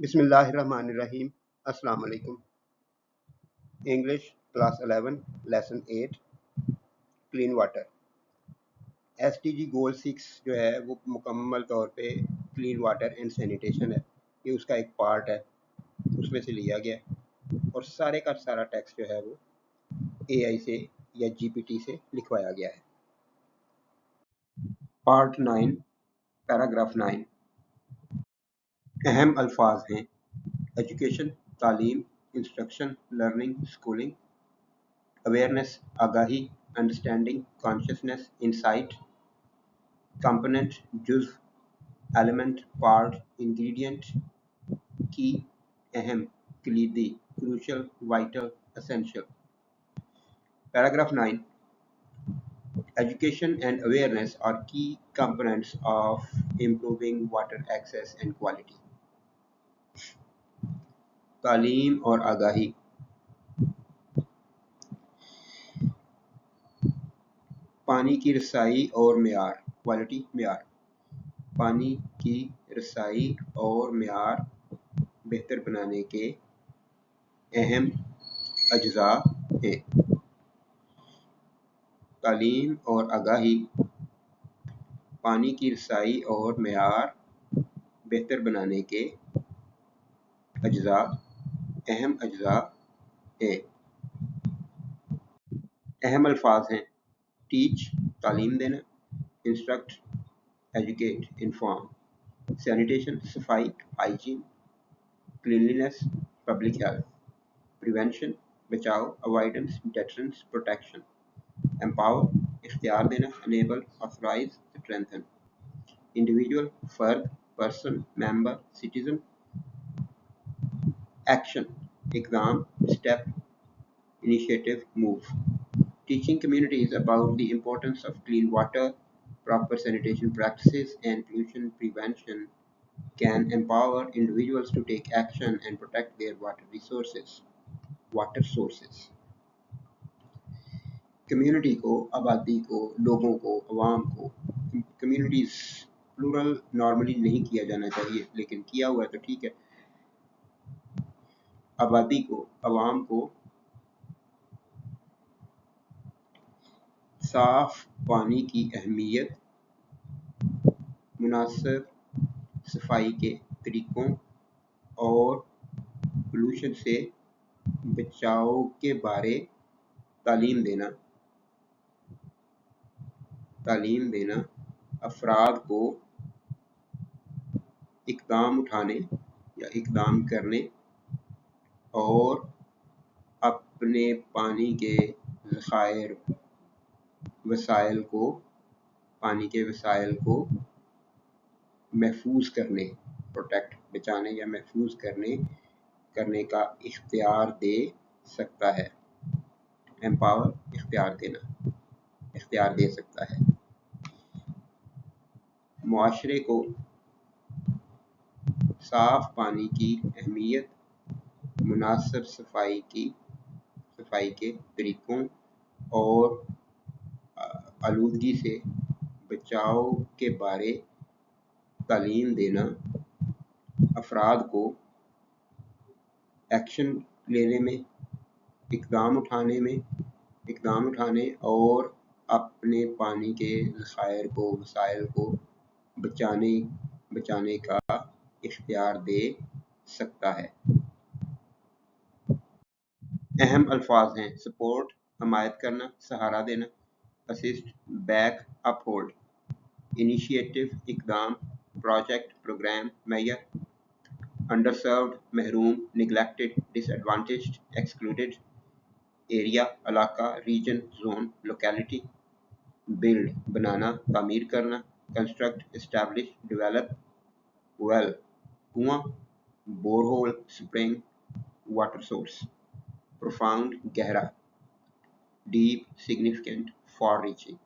Bismillahirrahmanirrahim. Assalamu alaikum. English class 11 lesson 8 clean water. SDG goal 6 जो है वो मुकम्मल तौर पे क्लीन वाटर एंड सैनिटेशन है, ये उसका एक पार्ट है, उसमें से लिया गया और सारे का सारा टेक्स्ट जो है वो AI से या GPT से लिखवाया गया है। पार्ट 9 पैराग्राफ 9 अहम अल्फाज हैं एजुकेशन तालीम, इंस्ट्रक्शन लर्निंग स्कूलिंग, अवेयरनेस आगाही, अंडरस्टैंडिंग कॉन्शियसनेस इंसाइट, component जुज़, element part, ingredient key अहम कलीदी crucial vital essential. Paragraph 9 Education and awareness are key components of improving water access and quality. तालीम और आगाही पानी की रसाई और मेयार क्वालिटी मेयार पानी की रसाई और मेयार बेहतर बनाने के अहम अज्जा हैं। तालीम और आगाही पानी की रसाई और मेयार बेहतर बनाने के अज्जा अहम अज्जा हैं। अहम अल्फाज हैं टीच तालीम देना, इंस्ट्रक्ट एजुकेट इन्फॉर्म, सैनिटेशन सफाई hygiene, cleanliness public health, prevention बचाव अवॉइडेंस डेटरेंस प्रोटेक्शन, एम्पावर इख्तियार देना, अनेबल ऑथराइज स्ट्रेंथन, इंडिविजुअल फर्द पर्सन मेंबर सिटीजन, एक्शन इकदाम step initiative move. Teaching communities about the importance of clean water, proper sanitation practices, and pollution prevention can empower individuals to take action and protect their water sources. Community को, आबादी को, लोगों को, अवाम को, communities plural normally नहीं किया जाना चाहिए, लेकिन किया हुआ है तो ठीक है। आबादी को, अवाम को साफ पानी की अहमियत, मुनासिब सफाई के तरीकों और पोल्यूशन से बचाव के बारे तालीम देना अफराद को इकदाम उठाने या इकदाम करने और अपने पानी के वसाइल को महफूज करने प्रोटेक्ट बचाने या महफूज करने का इख्तियार दे सकता है। एम्पावर इख्तियार दे सकता है। मुआशरे को साफ पानी की अहमियत, मुनासिब सफाई के तरीकों और आलूदगी से बचाव के बारे तालीम देना अफराद को एक्शन लेने में, इकदाम उठाने और अपने पानी के वसाइल को बचाने का इख्तियार दे सकता है। अहम अल्फाज हैं सपोर्ट हमायत करना, सहारा देना, असिस्ट बैक अपहोल्ड, इनिशिएटिव इकदाम, प्रोजेक्ट प्रोग्राम मेजर, अंडरसर्व्ड महरूम, निगलेक्टेड डिसएडवांटेज्ड एक्सक्लूडेड, एरिया इलाका, रीजन जोन लोकेलिटी, बिल्ड बनाना तामीर करना, कंस्ट्रक्ट एस्टैब्लिश डेवलप, वेल कुआं, borehole spring water source, profound गहरा, deep significant far reaching.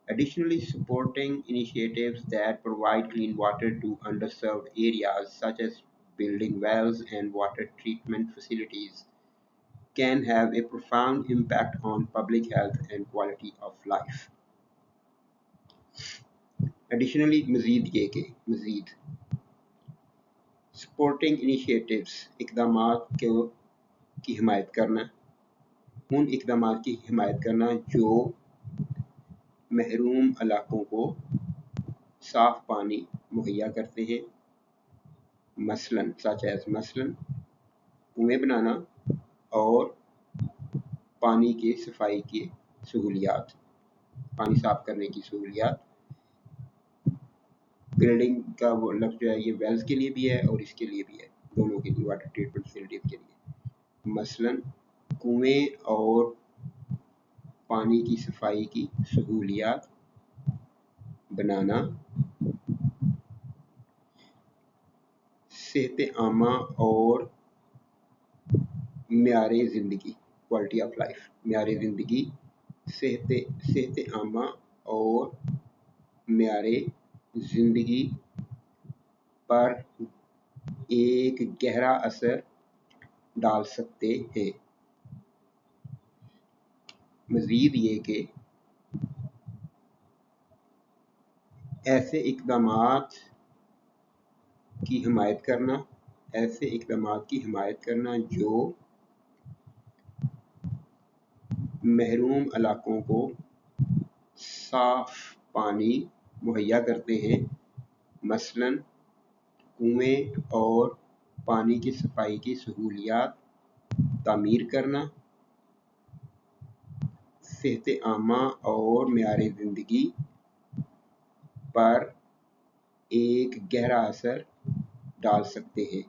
Additionally, supporting initiatives that provide clean water to underserved areas such as building wells and water treatment facilities can have a profound impact on public health and quality of life. Additionally, मजीद supporting initiatives اقدامات کی حمایت کرنا، ان اقدامات کی حمایت کرنا جو محروم علاقوں کو صاف پانی مہیا کرتے ہیں، مثلاً کنویں بنانا اور پانی کے صفائی کی سہولیات، پانی صاف کرنے کی سہولیات۔ گریڈنگ کا وہ لفظ جو ہے یہ ویلز کے لیے بھی ہے اور اس کے لیے بھی ہے، دونوں کے لیے، واٹر ٹریٹمنٹ فیسلٹیز کے لیے۔ مثلاً کنویں اور پانی کی صفائی کی سہولیات بنانا، صحت عامہ اور معیار زندگی، کوالٹی آف لائف، معیار زندگی، صحت عامہ اور معیار زندگی پر ایک گہرا اثر ڈال سکتے ہیں۔ مزید یہ کہ ایسے اقدامات کی حمایت کرنا جو محروم علاقوں کو صاف پانی مہیا کرتے ہیں، مثلاً کنویں اور پانی کی صفائی کی سہولیات تعمیر کرنا، صحت عامہ اور معیار زندگی پر ایک گہرا اثر ڈال سکتے ہیں۔